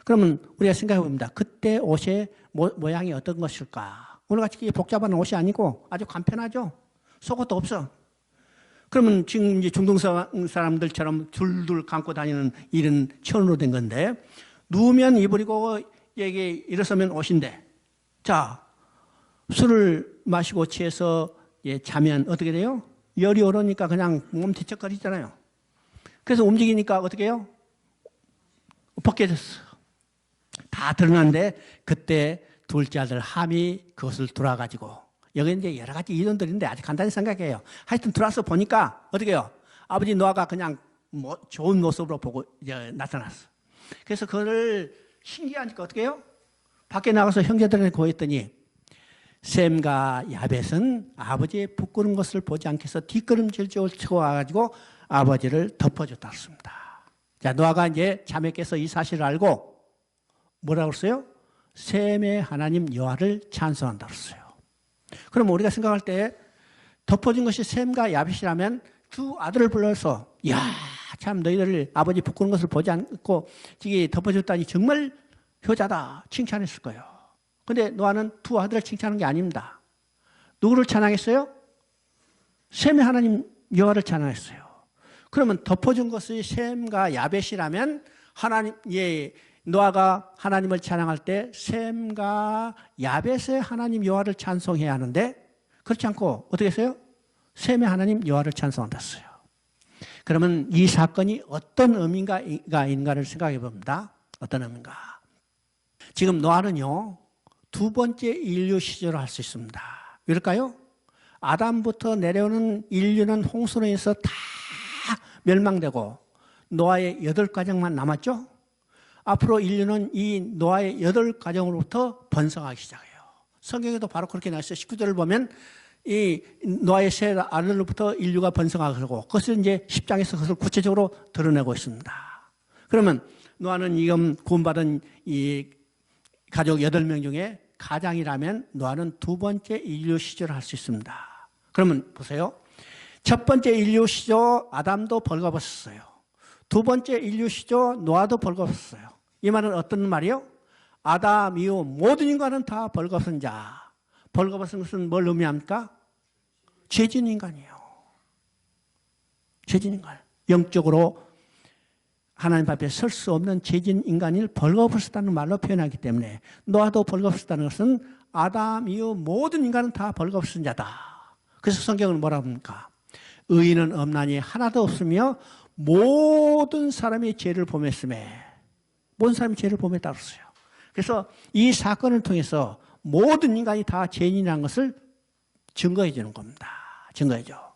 그러면 우리가 생각해 봅니다. 그때 옷의 모양이 어떤 것일까? 오늘같이 복잡한 옷이 아니고 아주 간편하죠. 속옷도 없어. 그러면 지금 이제 중동 사람들처럼 둘둘 감고 다니는 이런 천으로 된 건데, 누우면 이불이고 이게 일어서면 옷인데, 자, 술을 마시고 취해서 자면 어떻게 돼요? 열이 오르니까 그냥 몸 뒤척거리잖아요. 그래서 움직이니까 어떻게 해요? 벗겨졌어. 다 드러났는데 그때 둘째 아들 함이 그것을 돌아가지고, 여기 이제 여러 가지 이론들인데 아주 간단히 생각해요. 하여튼 들어와서 보니까 어떻게 해요? 아버지 노아가 그냥 좋은 모습으로 보고 이제 나타났어. 그래서 그거를 신기하니까 어떻게 해요? 밖에 나가서 형제들한테 고했더니 셈과 야벳은 아버지의 부끄러운 것을 보지 않게 해서 뒷걸음질 치고 와가지고 아버지를 덮어줬다 했습니다. 자, 노아가 이제 잠에 깨서 이 사실을 알고 뭐라고 했어요? 셈의 하나님 여호와를 찬송한다 했어요. 그럼 우리가 생각할 때 덮어준 것이 셈과 야벳이라면 두 아들을 불러서, 야, 참 너희들 아버지 부끄러운 것을 보지 않고 이게 덮어줬다니 정말 효자다 칭찬했을 거예요. 근데 노아는 두 아들을 칭찬한 게 아닙니다. 누구를 찬양했어요? 셈의 하나님 여호와를 찬양했어요. 그러면 덮어준 것이 셈과 야벳이라면 노아가 하나님을 찬양할 때 셈과 야벳의 하나님 여호와를 찬송해야 하는데, 그렇지 않고 어떻게 했어요? 셈의 하나님 여호와를 찬송한다 했어요. 그러면 이 사건이 어떤 의미가 있는가를 생각해 봅니다. 어떤 의미인가? 지금 노아는요, 두 번째 인류 시절을 할 수 있습니다. 왜일까요? 아담부터 내려오는 인류는 홍수로 인해서 다 멸망되고 노아의 8가정만 남았죠? 앞으로 인류는 이 노아의 8가정으로부터 번성하기 시작해요. 성경에도 바로 그렇게 나왔어요. 19절을 보면 이 노아의 세 아들로부터 인류가 번성하고, 그것을 이제 10장에서 그것을 구체적으로 드러내고 있습니다. 그러면 노아는 지금 구원받은 이 가족 8명 중에 가장이라면 노아는 두 번째 인류 시절을 할 수 있습니다. 그러면 보세요. 첫 번째 인류 시절 아담도 벌거벗었어요. 두 번째 인류 시절 노아도 벌거벗었어요. 이 말은 어떤 말이요? 아담 이후 모든 인간은 다 벌거벗은 자. 벌거벗은 것은 뭘 의미합니까? 죄진 인간이에요. 죄진 인간. 영적으로 하나님 앞에 설 수 없는 죄진 인간을 벌거벗었다는 말로 표현하기 때문에 노아도 벌거벗었다는 것은 아담 이후 모든 인간은 다 벌거벗은 자다. 그래서 성경은 뭐라고 합니까? 의인은 없나니 하나도 없으며 모든 사람이 죄를 범했음에 모든 사람이 죄를 범했다고 했어요. 그래서 이 사건을 통해서 모든 인간이 다 죄인이라는 것을 증거해 주는 겁니다. 증거해줘.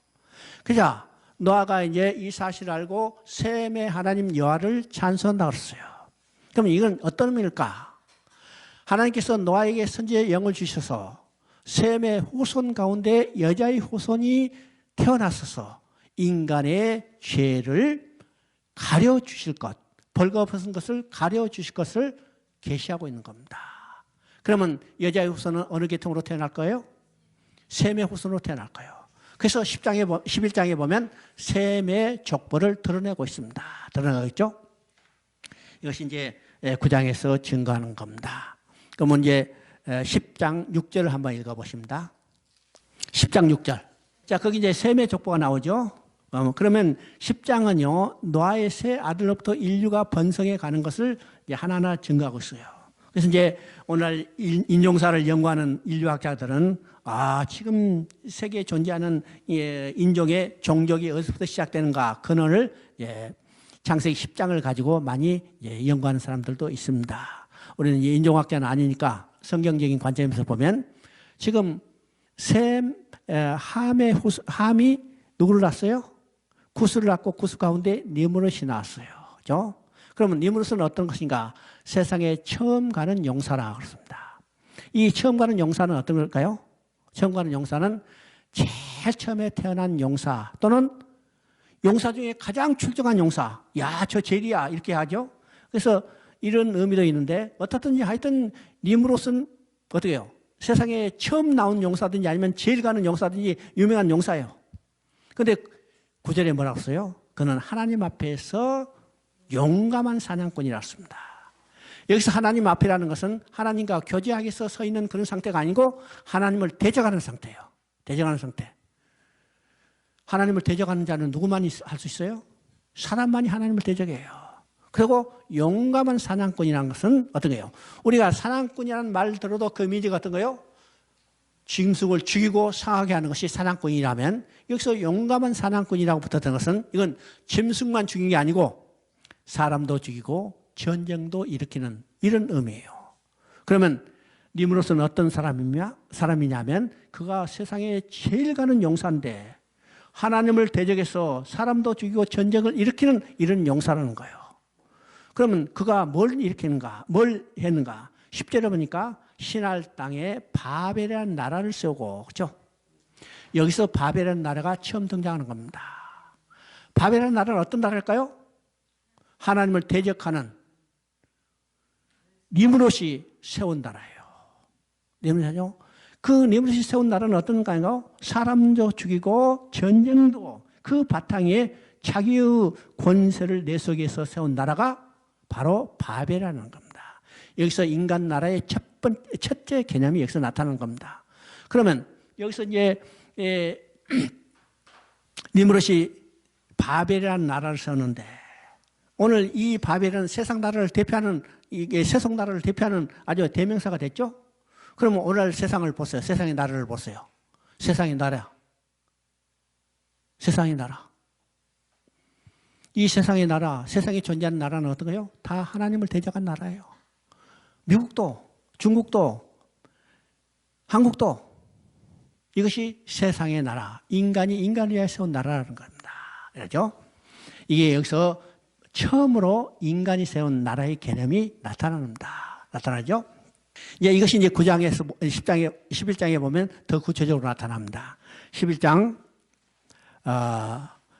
그래서 노아가 이제 이 사실을 알고 셈의 하나님 여호와를 찬송한다고 했어요. 그럼 이건 어떤 의미일까? 하나님께서 노아에게 선지의 영을 주셔서 셈의 후손 가운데 여자의 후손이 태어났어서 인간의 죄를 가려주실 것, 벌거벗은 것을 가려주실 것을 계시하고 있는 겁니다. 그러면 여자의 후손은 어느 계통으로 태어날 거예요? 셈의 후손으로 태어날 거예요. 그래서 11장에 보면 셈의 족보를 드러내고 있습니다. 드러내고 있죠? 이것이 이제 9장에서 증거하는 겁니다. 그러면 이제 10장 6절을 한번 읽어보십니다. 10장 6절. 자, 거기 이제 셈의 족보가 나오죠? 그러면 10장은요, 노아의 세 아들로부터 인류가 번성해 가는 것을 이제 하나하나 증거하고 있어요. 그래서 이제 오늘 인종사를 연구하는 인류학자들은 지금 세계에 존재하는 인종의 종족이 어디서부터 시작되는가 근원을 창세기 10장을 가지고 많이 연구하는 사람들도 있습니다. 우리는 인종학자는 아니니까 성경적인 관점에서 보면 지금 셈, 함이 누구를 낳았어요? 구스를 낳고 구스 가운데 니므롯이 나왔어요. 그죠? 그러면 니므롯은 어떤 것인가? 세상에 처음 가는 용사라 그렇습니다. 이 처음 가는 용사는 어떤 걸까요? 처음 가는 용사는 제일 처음에 태어난 용사 또는 용사 중에 가장 출중한 용사. 야, 저 제리야 이렇게 하죠. 그래서 이런 의미도 있는데 어떻든지 하여튼 니므롯은 어떻게 해요? 세상에 처음 나온 용사든지 아니면 제일 가는 용사든지 유명한 용사예요. 그런데 9절에 뭐라고 써요? 그는 하나님 앞에서 용감한 사냥꾼이라 했습니다. 여기서 하나님 앞이라는 것은 하나님과 교제하기 위해서 서 있는 그런 상태가 아니고 하나님을 대적하는 상태예요. 대적하는 상태. 하나님을 대적하는 자는 누구만이 할 수 있어요? 사람만이 하나님을 대적해요. 그리고 용감한 사냥꾼이라는 것은 어떤 거예요? 우리가 사냥꾼이라는 말 들어도 그 의미가 어떤 거예요? 짐승을 죽이고 상하게 하는 것이 사냥꾼이라면 여기서 용감한 사냥꾼이라고 붙었던 것은 이건 짐승만 죽인 게 아니고 사람도 죽이고 전쟁도 일으키는 이런 의미예요. 그러면 니므롯은 어떤 사람이냐면 그가 세상에 제일 가는 용사인데 하나님을 대적해서 사람도 죽이고 전쟁을 일으키는 이런 용사라는 거예요. 그러면 그가 뭘 일으키는가? 뭘 했는가? 10절에 보니까 신할 땅에 바벨이라는 나라를 세우고, 그렇죠? 여기서 바벨이라는 나라가 처음 등장하는 겁니다. 바벨이라는 나라는 어떤 나라일까요? 하나님을 대적하는 니므롯이 세운 나라예요. 니므롯이요? 그 니므롯이 세운 나라는 어떤 나라인가요? 사람도 죽이고 전쟁도 그 바탕에 자기의 권세를 내세우기 위해서 세운 나라가 바로 바벨이라는 겁니다. 여기서 인간 나라의 첫째 개념이 여기서 나타나는 겁니다. 그러면 여기서 이제 니므롯이 바벨이라는 나라를 세우는데 오늘 이 바벨은 세상 나라를 대표하는 이게 세속 나라를 대표하는 아주 대명사가 됐죠. 그러면 오늘 세상을 보세요. 세상의 나라를 보세요. 세상의 나라. 세상의 나라. 이 세상의 나라, 세상에 존재하는 나라는 어떤 거예요? 다 하나님을 대적한 나라예요. 미국도, 중국도, 한국도 이것이 세상의 나라, 인간이 인간을 위해 세운 나라라는 겁니다. 그렇죠? 이게 여기서 처음으로 인간이 세운 나라의 개념이 나타납니다. 나타나죠? 이것이 이제 9장에서 11장에 보면 더 구체적으로 나타납니다. 11장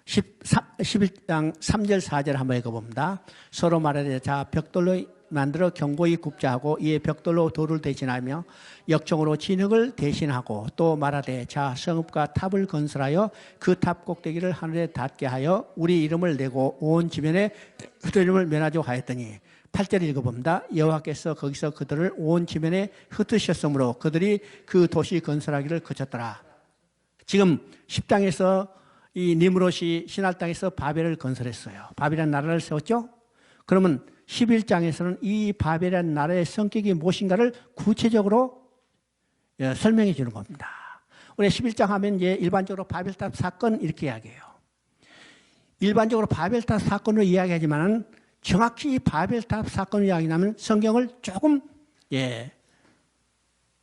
3절 4절 한번 읽어봅니다. 서로 말하되 자 벽돌로 만들어 견고히 굽자 하고 이에 벽돌로 돌을 대신하며 역청으로 진흙을 대신하고 또 말하되 자 성읍과 탑을 건설하여 그 탑 꼭대기를 하늘에 닿게 하여 우리 이름을 내고 온 지면에 흩어짐을 면하자고 하였더니 8절 읽어봅니다. 여호와께서 거기서 그들을 온 지면에 흩으셨으므로 그들이 그 도시 건설하기를 그쳤더라. 지금 10장에서 이 니므롯이 신할 땅에서 바벨을 건설했어요. 바벨이라는 나라를 세웠죠. 그러면 11장에서는 이 바벨이라는 나라의 성격이 무엇인가를 구체적으로 설명해 주는 겁니다. 우리 11장 하면 이제 일반적으로 바벨탑 사건 이렇게 이야기해요. 일반적으로 바벨탑 사건으로 이야기하지만 정확히 바벨탑 사건을 이야기하면 성경을 조금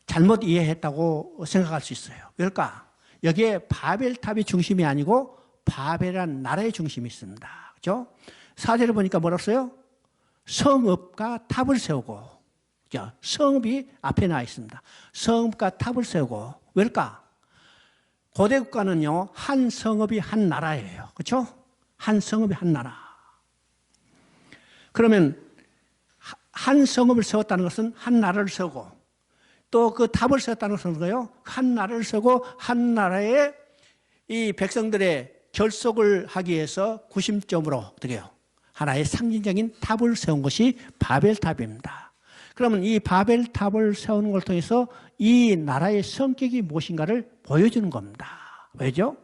잘못 이해했다고 생각할 수 있어요. 왜일까? 여기에 바벨탑이 중심이 아니고 바벨이라는 나라의 중심이 있습니다. 그렇죠? 4절을 보니까 뭐라고 써요? 성읍과 탑을 세우고, 성읍이 앞에 나와 있습니다. 성읍과 탑을 세우고, 왜일까? 고대 국가는요, 한 성읍이 한 나라예요. 그렇죠? 한 성읍이 한 나라. 그러면 한 성읍을 세웠다는 것은 한 나라를 세우고, 또 그 탑을 세웠다는 것은 뭐예요? 한 나라를 세우고 한 나라의 이 백성들의 결속을 하기 위해서 구심점으로 어떻게 해요? 하나의 상징적인 탑을 세운 것이 바벨탑입니다. 그러면 이 바벨탑을 세우는 걸 통해서 이 나라의 성격이 무엇인가를 보여주는 겁니다. 왜죠?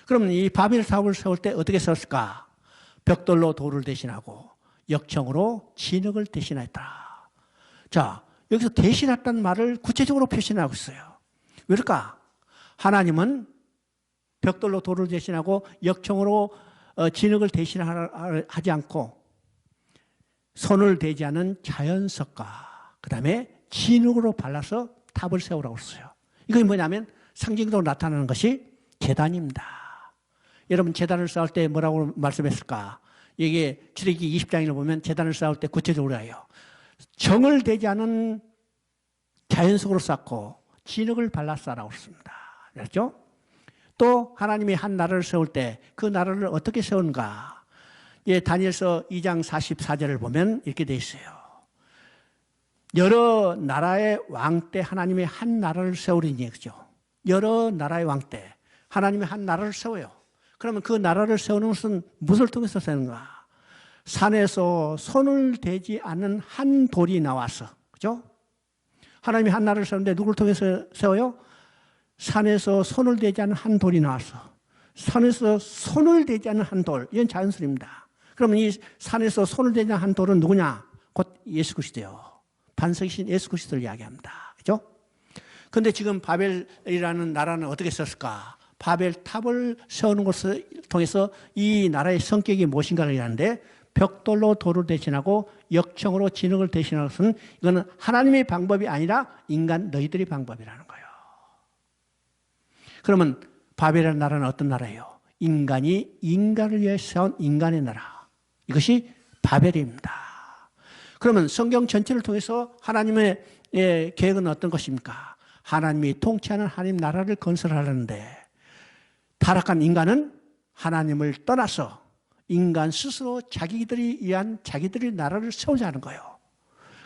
그러면 이 바벨탑을 세울 때 어떻게 세웠을까? 벽돌로 돌을 대신하고 역청으로 진흙을 대신했다. 자, 여기서 대신했다는 말을 구체적으로 표시하고 있어요. 왜일까? 하나님은 벽돌로 돌을 대신하고 역청으로 진흙을 대신하지 않고 손을 대지 않은 자연석과 그 다음에 진흙으로 발라서 탑을 세우라고 했어요. 이게 뭐냐면 상징적으로 나타나는 것이 제단입니다. 여러분 제단을 쌓을 때 뭐라고 말씀했을까? 이게 출애굽기 20장을 보면 제단을 쌓을 때 구체적으로 해요. 정을 대지 않은 자연석으로 쌓고 진흙을 발라 쌓으라고 했습니다. 그렇죠? 또 하나님이 한 나라를 세울 때 그 나라를 어떻게 세우는가? 다니엘서 2장 44절을 보면 이렇게 돼 있어요. 여러 나라의 왕 때 하나님이 한 나라를 세우리니, 그죠? 여러 나라의 왕 때 하나님이 한 나라를 세워요. 그러면 그 나라를 세우는 것은 무엇을 통해서 세우는가? 산에서 손을 대지 않는 한 돌이 나와서, 그죠? 하나님이 한 나라를 세우는데 누구를 통해서 세워요? 산에서 손을 대지 않는 한 돌이 나와서. 산에서 손을 대지 않는 한 돌, 이건 자연스럽습니다. 그러면 이 산에서 손을 대지 않는 한 돌은 누구냐? 곧 예수 그리스도요. 반석이신 예수 그리스도를 이야기합니다. 그죠? 근데 지금 바벨이라는 나라는 어떻게 썼을까? 바벨탑을 세우는 것을 통해서 이 나라의 성격이 무엇인가를 얘기하는데 벽돌로 돌을 대신하고 역청으로 진흙을 대신하는 것은 이거는 하나님의 방법이 아니라 인간 너희들의 방법이라는 거예요. 그러면 바벨이라는 나라는 어떤 나라예요? 인간이 인간을 위해 세운 인간의 나라. 이것이 바벨입니다. 그러면 성경 전체를 통해서 하나님의 계획은 어떤 것입니까? 하나님이 통치하는 하나님 나라를 건설하려는데 타락한 인간은 하나님을 떠나서 인간 스스로 자기들이 위한 자기들의 나라를 세우자는 거예요.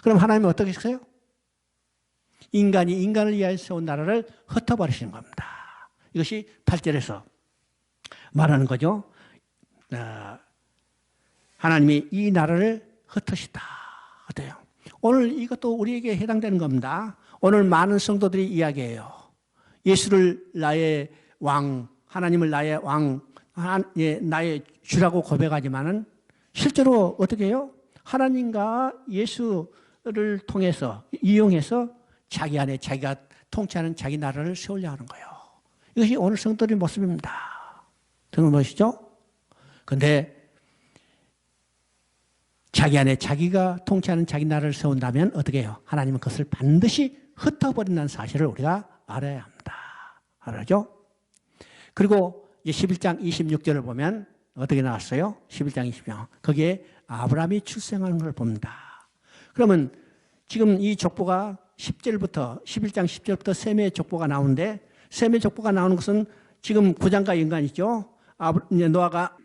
그럼 하나님은 어떻게 했어요? 인간이 인간을 위하여 세운 나라를 흩어버리시는 겁니다. 이것이 8절에서 말하는 거죠. 하나님이 이 나라를 흩으시다. 어때요? 오늘 이것도 우리에게 해당되는 겁니다. 오늘 많은 성도들이 이야기해요. 예수를 나의 왕, 하나님을 나의 왕, 나의 주라고 고백하지만은 실제로 어떻게 해요? 하나님과 예수를 통해서 이용해서 자기 안에 자기가 통치하는 자기 나라를 세우려 하는 거예요. 이것이 오늘 성도들의 모습입니다. 들어보시죠? 근데 자기 안에 자기가 통치하는 자기 나라를 세운다면 어떻게 해요? 하나님은 그것을 반드시 흩어버린다는 사실을 우리가 알아야 합니다. 알았죠? 그리고 11장 26절을 보면 어떻게 나왔어요? 11장 26절. 거기에 아브라함이 출생하는 걸 봅니다. 그러면 지금 이 족보가 10절부터 11장 10절부터 셈의 족보가 나오는데 셈의 족보가 나오는 것은 지금 부장과 인간이죠. 노아가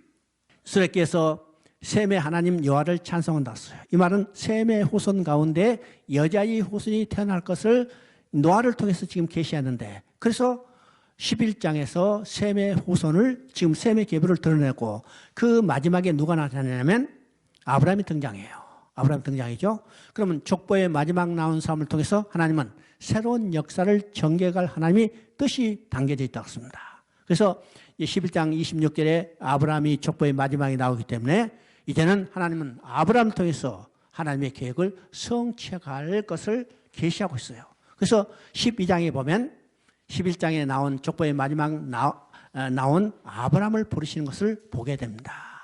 수레기에서 셈의 하나님 여호와를 찬송한다 했어요. 이 말은 셈의 후손 가운데 여자의 후손이 태어날 것을 노아를 통해서 지금 계시하는데 그래서 11장에서 셈의 후손을 지금 셈의 계보를 드러내고 그 마지막에 누가 나타나냐면 아브라함이 등장해요. 아브라함 등장이죠. 그러면 족보의 마지막 나온 사람을 통해서 하나님은 새로운 역사를 전개할 하나님이 뜻이 담겨져 있다고 했습니다. 그래서 11장 26절에 아브라함이 족보의 마지막에 나오기 때문에 이제는 하나님은 아브라함을 통해서 하나님의 계획을 성취할 것을 계시하고 있어요. 그래서 12장에 보면 11장에 나온 족보의 마지막 나온 아브라함을 부르시는 것을 보게 됩니다.